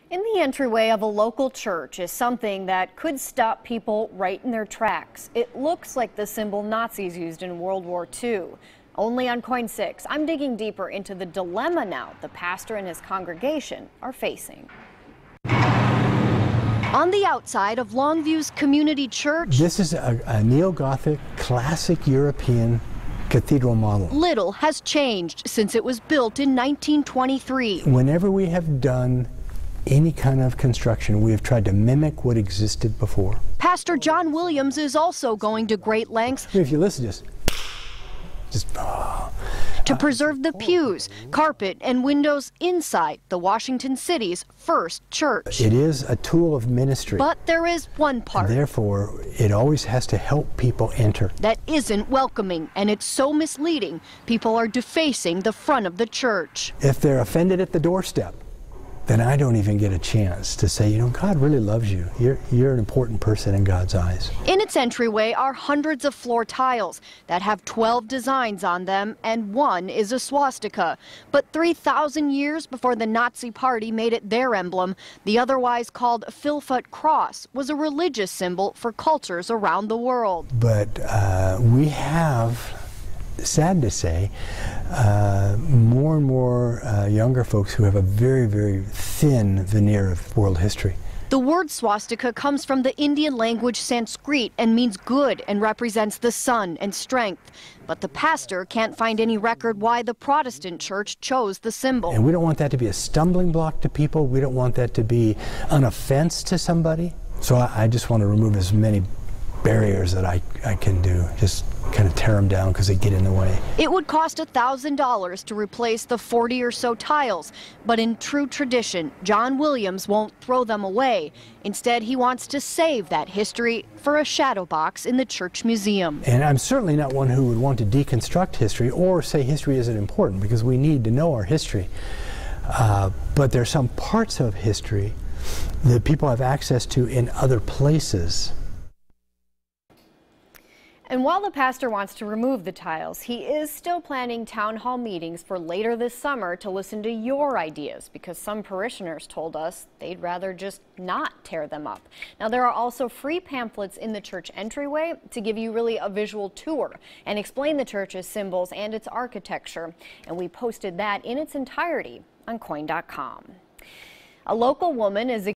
In the entryway of a local church is something that could stop people right in their tracks. It looks like the symbol Nazis used in World War II. Only on Coin 6, I'm digging deeper into the dilemma now the pastor and his congregation are facing. On the outside of Longview's community church, this is a neo-Gothic, classic European cathedral model. Little has changed since it was built in 1923. Whenever we have done any kind of construction, we have tried to mimic what existed before. Pastor John Williams is also going to great lengths if you listen, to preserve the pews, carpet, and windows inside the Washington City's first church. It is a tool of ministry. But there is one part. Therefore, it always has to help people enter. That isn't welcoming, and it's so misleading. People are defacing the front of the church. If they're offended at the doorstep, then I don't even get a chance to say, you know, God really loves you. You're an important person in God's eyes. In its entryway are hundreds of floor tiles that have 12 designs on them, and one is a swastika. But 3,000 years before the Nazi Party made it their emblem, the otherwise called Philfoot cross was a religious symbol for cultures around the world. But we have, sad to say, more and more younger folks who have a very, very thin veneer of world history. The word swastika comes from the Indian language Sanskrit and means good and represents the sun and strength. But the pastor can't find any record why the Protestant church chose the symbol. And we don't want that to be a stumbling block to people. We don't want that to be an offense to somebody. So I just want to remove as many barriers that I can do. Just kind of tear them down because they get in the way. It would cost $1,000 to replace the 40 or so tiles, but in true tradition, John Williams won't throw them away. Instead, he wants to save that history for a shadow box in the church museum. And I'm certainly not one who would want to deconstruct history or say history isn't important, because we need to know our history. But there are some parts of history that people have access to in other places. And while the pastor wants to remove the tiles, he is still planning town hall meetings for later this summer to listen to your ideas, because some parishioners told us they'd rather just not tear them up. Now, there are also free pamphlets in the church entryway to give you really a visual tour and explain the church's symbols and its architecture. And we posted that in its entirety on coin.com. A local woman is